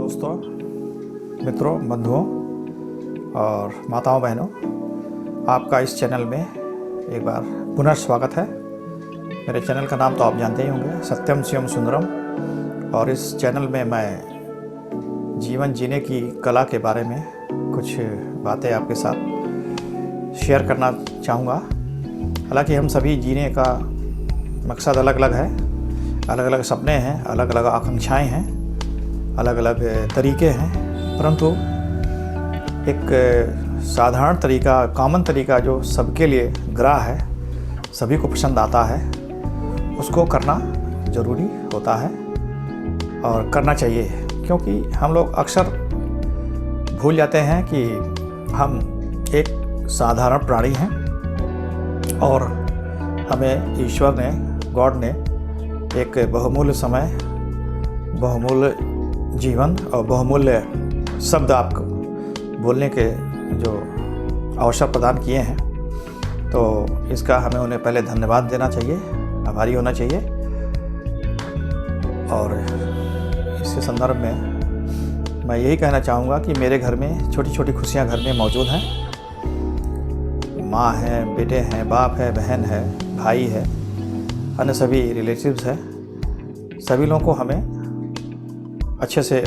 दोस्तों, मित्रों, बंधुओं और माताओं बहनों, आपका इस चैनल में एक बार पुनः स्वागत है। मेरे चैनल का नाम तो आप जानते ही होंगे, सत्यम शिवम सुंदरम। और इस चैनल में मैं जीवन जीने की कला के बारे में कुछ बातें आपके साथ शेयर करना चाहूँगा। हालांकि हम सभी जीने का मकसद अलग अलग है, अलग अलग सपने हैं, अलग अलग आकांक्षाएं हैं, अलग अलग तरीके हैं, परंतु एक साधारण तरीका, कॉमन तरीका जो सबके लिए ग्राह्य है, सभी को पसंद आता है, उसको करना ज़रूरी होता है और करना चाहिए। क्योंकि हम लोग अक्सर भूल जाते हैं कि हम एक साधारण प्राणी हैं और हमें ईश्वर ने, गॉड ने एक बहुमूल्य समय, बहुमूल्य जीवन और बहुमूल्य शब्द आपको बोलने के जो अवसर प्रदान किए हैं, तो इसका हमें उन्हें पहले धन्यवाद देना चाहिए, आभारी होना चाहिए। और इसके संदर्भ में मैं यही कहना चाहूँगा कि मेरे घर में छोटी छोटी खुशियाँ घर में मौजूद हैं। माँ है, बेटे हैं, बाप है, बहन है, भाई है, अन्य सभी रिलेटिव्स हैं। सभी लोगों को हमें अच्छे से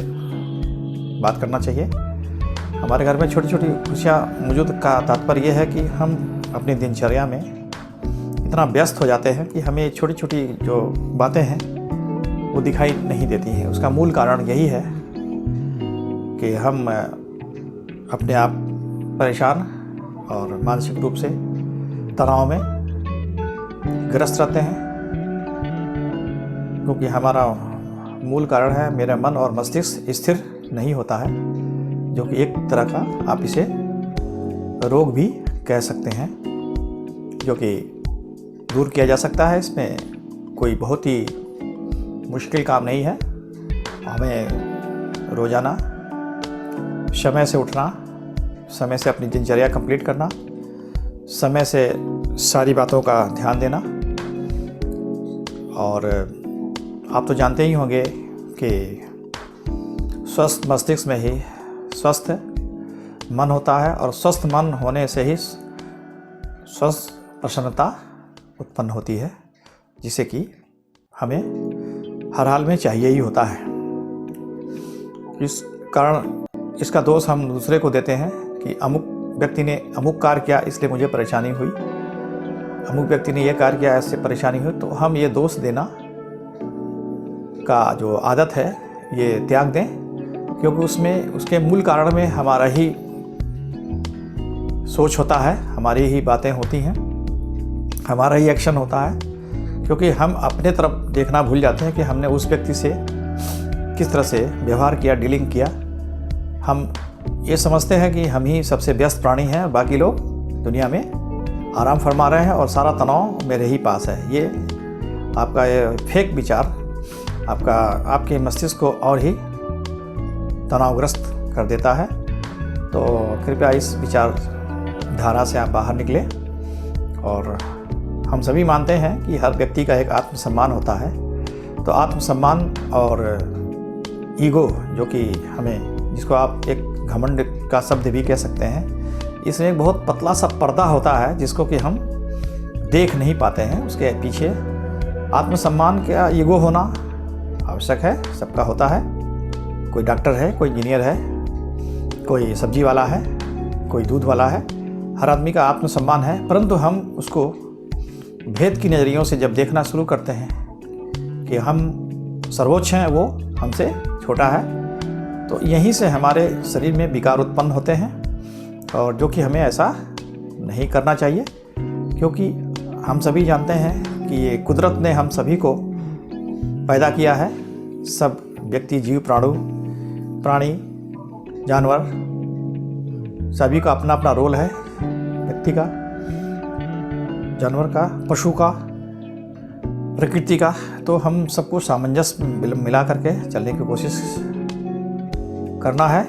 बात करना चाहिए। हमारे घर में छोटी छोटी खुशियाँ मौजूद का तात्पर्य यह है कि हम अपनी दिनचर्या में इतना व्यस्त हो जाते हैं कि हमें छोटी छोटी जो बातें हैं वो दिखाई नहीं देती हैं। उसका मूल कारण यही है कि हम अपने आप परेशान और मानसिक रूप से तनाव में ग्रस्त रहते हैं, क्योंकि हमारा मूल कारण है मेरा मन और मस्तिष्क स्थिर नहीं होता है, जो कि एक तरह का आप इसे रोग भी कह सकते हैं, जो कि दूर किया जा सकता है। इसमें कोई बहुत ही मुश्किल काम नहीं है। हमें रोज़ाना समय से उठना, समय से अपनी दिनचर्या कंप्लीट करना, समय से सारी बातों का ध्यान देना। और आप तो जानते ही होंगे कि स्वस्थ मस्तिष्क में ही स्वस्थ मन होता है और स्वस्थ मन होने से ही स्वस्थ प्रसन्नता उत्पन्न होती है, जिसे कि हमें हर हाल में चाहिए ही होता है। इस कारण इसका दोष हम दूसरे को देते हैं कि अमुक व्यक्ति ने अमुक कार्य किया इसलिए मुझे परेशानी हुई, अमुक व्यक्ति ने यह कार्य किया ऐसे परेशानी हुई। तो हम ये दोष देना का जो आदत है ये त्याग दें, क्योंकि उसमें उसके मूल कारण में हमारा ही सोच होता है, हमारी ही बातें होती हैं, हमारा ही एक्शन होता है। क्योंकि हम अपने तरफ देखना भूल जाते हैं कि हमने उस व्यक्ति से किस तरह से व्यवहार किया, डीलिंग किया। हम ये समझते हैं कि हम ही सबसे व्यस्त प्राणी हैं, बाकी लोग दुनिया में आराम फरमा रहे हैं और सारा तनाव मेरे ही पास है। ये आपका ये फेक विचार आपके मस्तिष्क को और ही तनावग्रस्त कर देता है। तो कृपया इस विचार धारा से आप बाहर निकलें। और हम सभी मानते हैं कि हर व्यक्ति का एक आत्मसम्मान होता है। तो आत्मसम्मान और ईगो, जो कि हमें, जिसको आप एक घमंड का शब्द भी कह सकते हैं, इसमें एक बहुत पतला सा पर्दा होता है जिसको कि हम देख नहीं पाते हैं। उसके पीछे आत्मसम्मान का ईगो होना आवश्यक है, सबका होता है। कोई डॉक्टर है, कोई इंजीनियर है, कोई सब्जी वाला है, कोई दूध वाला है, हर आदमी का आत्मसम्मान है। परंतु हम उसको भेद की नज़रियों से जब देखना शुरू करते हैं कि हम सर्वोच्च हैं, वो हमसे छोटा है, तो यहीं से हमारे शरीर में विकार उत्पन्न होते हैं। और जो कि हमें ऐसा नहीं करना चाहिए, क्योंकि हम सभी जानते हैं कि ये कुदरत ने हम सभी को पैदा किया है। सब व्यक्ति, जीव, प्राणी, जानवर, सभी का अपना अपना रोल है। व्यक्ति का, जानवर का, पशु का, प्रकृति का। तो हम सबको सामंजस्य मिला करके चलने की कोशिश करना है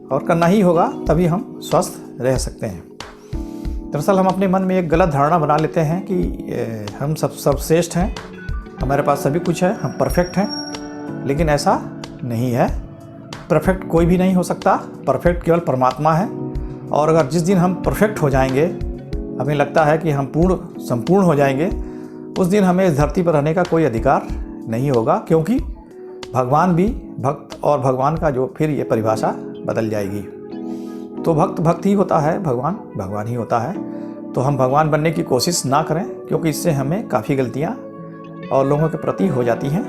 और करना ही होगा, तभी हम स्वस्थ रह सकते हैं। दरअसल हम अपने मन में एक गलत धारणा बना लेते हैं कि हम सर्वश्रेष्ठ हैं, हमारे पास सभी कुछ है, हम परफेक्ट हैं, लेकिन ऐसा नहीं है। परफेक्ट कोई भी नहीं हो सकता, परफेक्ट केवल परमात्मा है। और अगर जिस दिन हम परफेक्ट हो जाएंगे, हमें लगता है कि हम संपूर्ण हो जाएंगे, उस दिन हमें इस धरती पर रहने का कोई अधिकार नहीं होगा, क्योंकि भगवान भी भक्त और भगवान का जो फिर ये परिभाषा बदल जाएगी। तो भक्त ही होता है, भगवान भगवान ही होता है। तो हम भगवान बनने की कोशिश ना करें, क्योंकि इससे हमें काफ़ी गलतियाँ और लोगों के प्रति हो जाती हैं,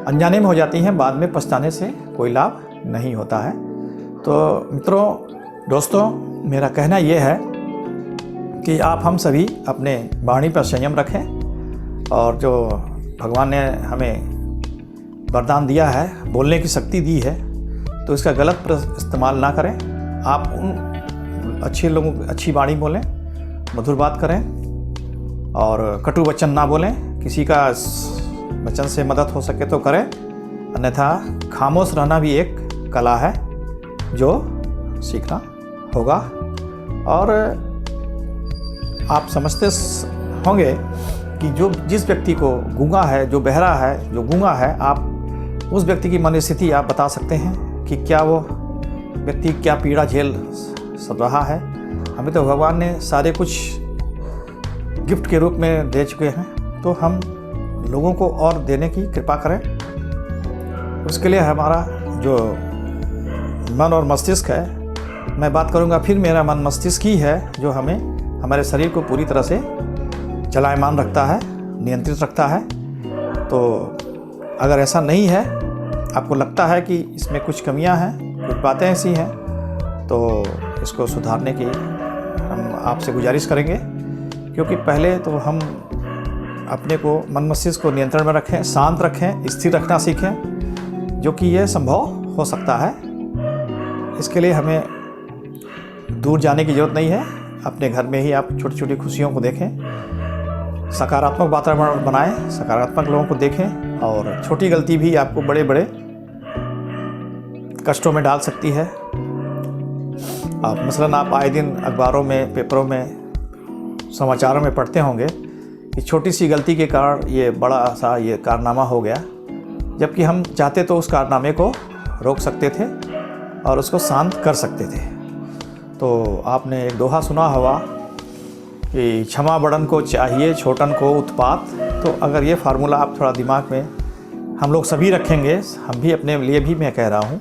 अनजाने में हो जाती हैं। बाद में पछताने से कोई लाभ नहीं होता है। तो मित्रों, दोस्तों, मेरा कहना ये है कि आप हम सभी अपने वाणी पर संयम रखें, और जो भगवान ने हमें वरदान दिया है, बोलने की शक्ति दी है, तो इसका गलत इस्तेमाल ना करें। आप उन अच्छे लोगों अच्छी वाणी बोलें, मधुर बात करें, और कटु वचन ना बोलें। किसी का वचन से मदद हो सके तो करें, अन्यथा खामोश रहना भी एक कला है जो सीखना होगा। और आप समझते होंगे कि जिस व्यक्ति को गूंगा है, जो बहरा है, जो गूंगा है, आप उस व्यक्ति की मन स्थिति आप बता सकते हैं कि क्या वो व्यक्ति क्या पीड़ा झेल रहा है। हमें तो भगवान ने सारे कुछ गिफ्ट के रूप में दे चुके हैं, तो हम लोगों को और देने की कृपा करें। उसके लिए हमारा जो मन और मस्तिष्क है, मैं बात करूंगा फिर, मेरा मन मस्तिष्क ही है जो हमें हमारे शरीर को पूरी तरह से चलायमान रखता है, नियंत्रित रखता है। तो अगर ऐसा नहीं है, आपको लगता है कि इसमें कुछ कमियां हैं, कुछ बातें ऐसी हैं, तो इसको सुधारने की हम आपसे गुजारिश करेंगे। क्योंकि पहले तो हम अपने को मन मस्तिष्क को नियंत्रण में रखें, शांत रखें, स्थिर रखना सीखें, जो कि ये संभव हो सकता है। इसके लिए हमें दूर जाने की ज़रूरत नहीं है, अपने घर में ही आप छोटी छोटी खुशियों को देखें, सकारात्मक वातावरण बनाएं, सकारात्मक लोगों को देखें। और छोटी गलती भी आपको बड़े बड़े कष्टों में डाल सकती है। आप मसलन आप आए दिन अखबारों में, पेपरों में, समाचारों में पढ़ते होंगे कि छोटी सी गलती के कारण ये बड़ा सा ये कारनामा हो गया, जबकि हम चाहते तो उस कारनामे को रोक सकते थे और उसको शांत कर सकते थे। तो आपने एक दोहा सुना होगा कि क्षमा बड़न को चाहिए, छोटन को उत्पात। तो अगर ये फार्मूला आप थोड़ा दिमाग में हम लोग सभी रखेंगे, हम भी अपने लिए भी मैं कह रहा हूँ,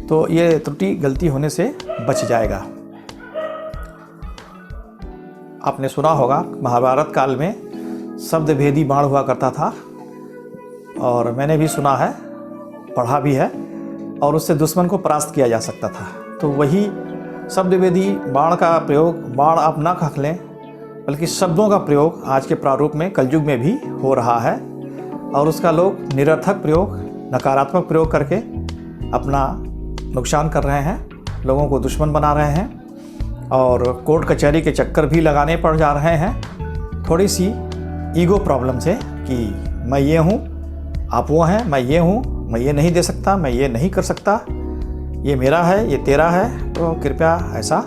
तो ये त्रुटि गलती होने से बच जाएगा। आपने सुना होगा महाभारत काल में शब्द भेदी बाण हुआ करता था, और मैंने भी सुना है, पढ़ा भी है, और उससे दुश्मन को परास्त किया जा सकता था। तो वही शब्द भेदी बाण का प्रयोग, बाण आप ना खखलें, बल्कि शब्दों का प्रयोग आज के प्रारूप में कलयुग में भी हो रहा है, और उसका लोग निरर्थक प्रयोग, नकारात्मक प्रयोग करके अपना नुकसान कर रहे हैं, लोगों को दुश्मन बना रहे हैं, और कोर्ट कचहरी के चक्कर भी लगाने पड़ जा रहे हैं, थोड़ी सी ईगो प्रॉब्लम से कि मैं ये हूँ, आप वो हैं, मैं ये हूँ, मैं ये नहीं दे सकता, मैं ये नहीं कर सकता, ये मेरा है, ये तेरा है। तो कृपया ऐसा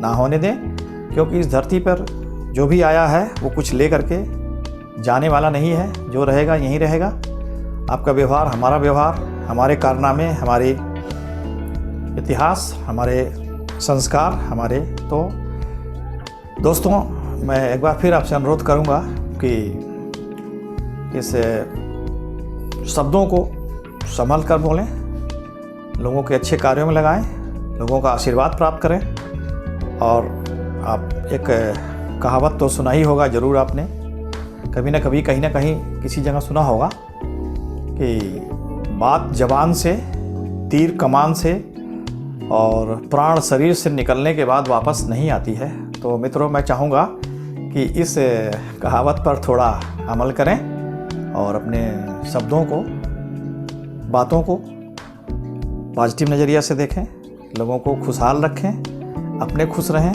ना होने दें, क्योंकि इस धरती पर जो भी आया है वो कुछ ले करके जाने वाला नहीं है, जो रहेगा यहीं रहेगा। आपका व्यवहार, हमारा व्यवहार, हमारे कारनामे, हमारे इतिहास, हमारे संस्कार, हमारे। तो दोस्तों, मैं एक बार फिर आपसे अनुरोध करूंगा कि इस शब्दों को संभल कर बोलें, लोगों के अच्छे कार्यों में लगाएं, लोगों का आशीर्वाद प्राप्त करें। और आप एक कहावत तो सुना ही होगा ज़रूर, आपने कभी ना कभी कहीं ना कहीं किसी जगह सुना होगा कि बात जबान से, तीर कमान से, और प्राण शरीर से निकलने के बाद वापस नहीं आती है। तो मित्रों, मैं चाहूँगा कि इस कहावत पर थोड़ा अमल करें और अपने शब्दों को, बातों को पॉजिटिव नज़रिया से देखें, लोगों को खुशहाल रखें, अपने खुश रहें,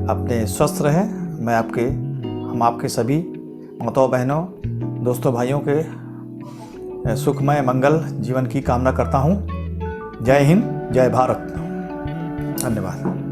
अपने स्वस्थ रहें। मैं हम आपके सभी माताओं, बहनों, दोस्तों, भाइयों के सुखमय मंगल जीवन की कामना करता हूँ। जय हिंद, जय भारत। धन्यवाद।